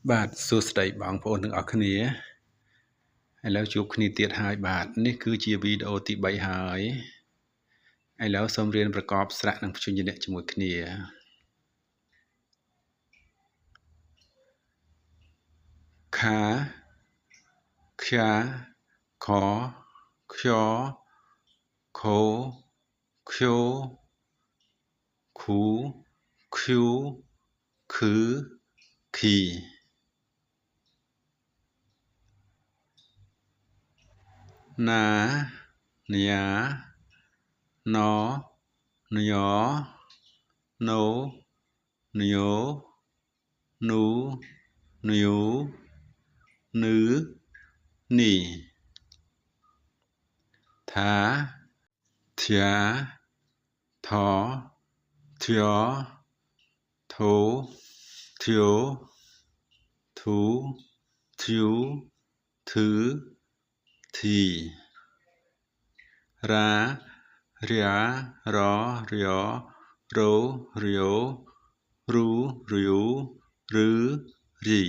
បាទសួស្តីបងប្អូនទាំងអស់គ្នាឥឡូវជួបគ្នាទៀតហើយបាទនេះគឺជាវីដេអូទី3ហើយឥឡូវសូមរៀនប្រកបស្រៈនិងព្យញ្ជនៈជាមួយគ្នាខាខ្យាខខ្យខូខ្យោខូខ្យូខឺខីណាញ៉ាណញយណូញយោនូញយូនឺនីថាធ្យាថធ្យធូធ្យោធូធ្យូធឺធីរ៉ារាររយោរោរយោរូរយូឬរី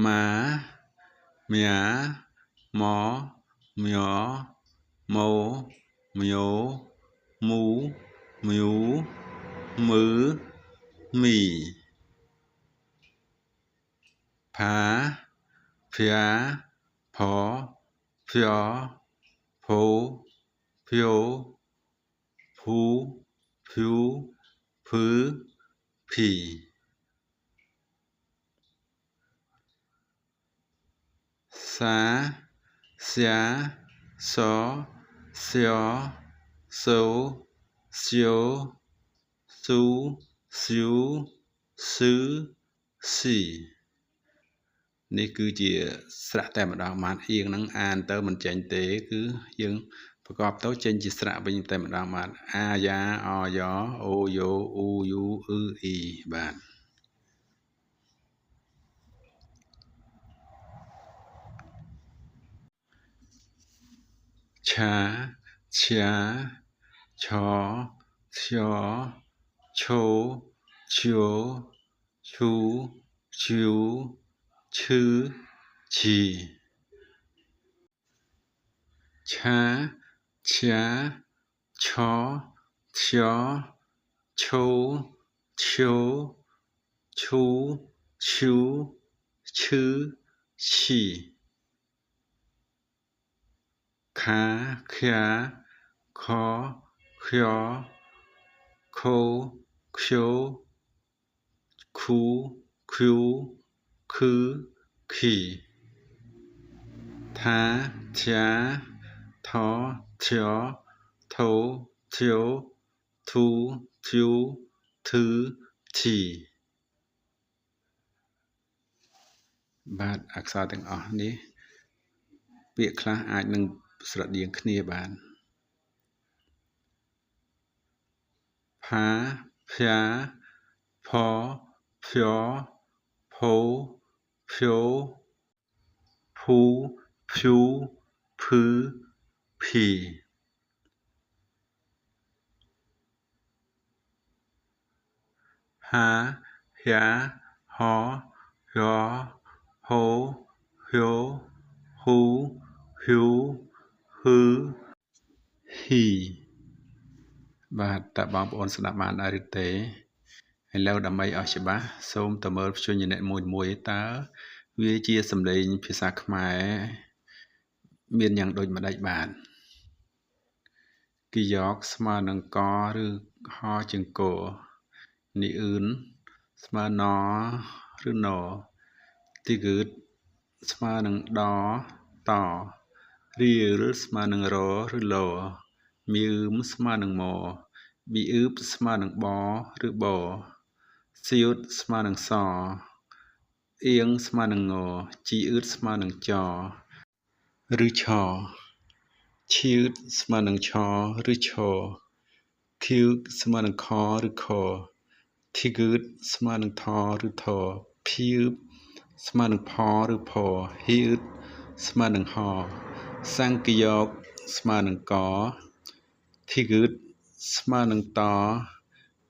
ម៉ាមៀម៉មយ៉ម៉ូមយោមូមយូមើមីផាភៀផភျភោភយោភូភូភឺភីសាស្យាសស្យសូស្យោស៊ូស្យូស៊ឺស៊ីនេះគឺជាស្រៈតែម្ដងបានអៀងនឹងអានទៅមិនចេញទេគឺយើងប្រកបទៅចេញជាស្រៈវិញតែម្ដងបានអាយ៉ាអយ៉អូយ៉ូអ៊ូយូអ៊ឺអ៊ីបាទឆាឆាឆធ្យឈោឈយោឈូឈូឈឺឈីឆាឆាឆធ្យឈោឈយោឈូឈូឈឺឈីខាខ្យាខខ្យខូខ្យោខូខ្យូខឺខីថាធ្យាថធ្យធូធ្យោធូធ្យូធឺធីបាទអក្សរទាំងអស់នេះពាក្យខ្លះអាចនឹងស្រដៀងគ្នាបានផាភៀផភျភោភយោភូភូភឺភីហាហៀហហយោហូហយោហ៊ូហ៊ូហ៊ឺហ៊ីបាទតើបងប្អូនស្ដាប់បានដែរឬទេឥឡូវដើម្បីឲ្យច្បាស់សូមទៅមើលព្យញ្ជនៈមួយតើវាជាសម្លេងភាសាខ្មែរមានយ៉ាងដូចម្ដេចបាទគីយ៉កស្មើនឹងកឬហជាងគនីអ៊ឺនស្មើណឬណទីហ្គឺតស្មើនឹងដតរៀលស្មើនឹងរឬឡមៀមស្មើនឹងម៉ប៊ីអ៊ឺបស្មើនឹងបឬបសៀវស្មើនឹងសអៀងស្មើនឹងងជីអ៊ឺតស្មើនឹងចឬឆឈៀតស្មើនឹងឆឬឈខៀវស្មើនឹងខឬខធីហ្គឺតស្មើនឹងថឬថភៀបស្មើនឹងផឬផហ៊ីតស្មើនឹងហ សង្កយោគស្មើនឹងកធីកឺតស្មើនឹងត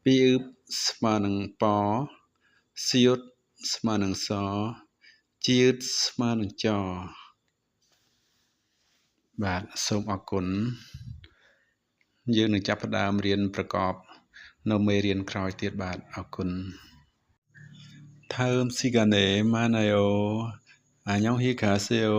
ពីអ៊ឺបស្មើនឹងបសៀតស្មើនឹងសជាតស្មើនឹងចបាទសូមអរគុណយើងនឹងចាប់ផ្ដើមរៀនប្រកបនៅមេរៀនក្រោយទៀតបាទអរគុណ다음시간에만나요안녕히가세요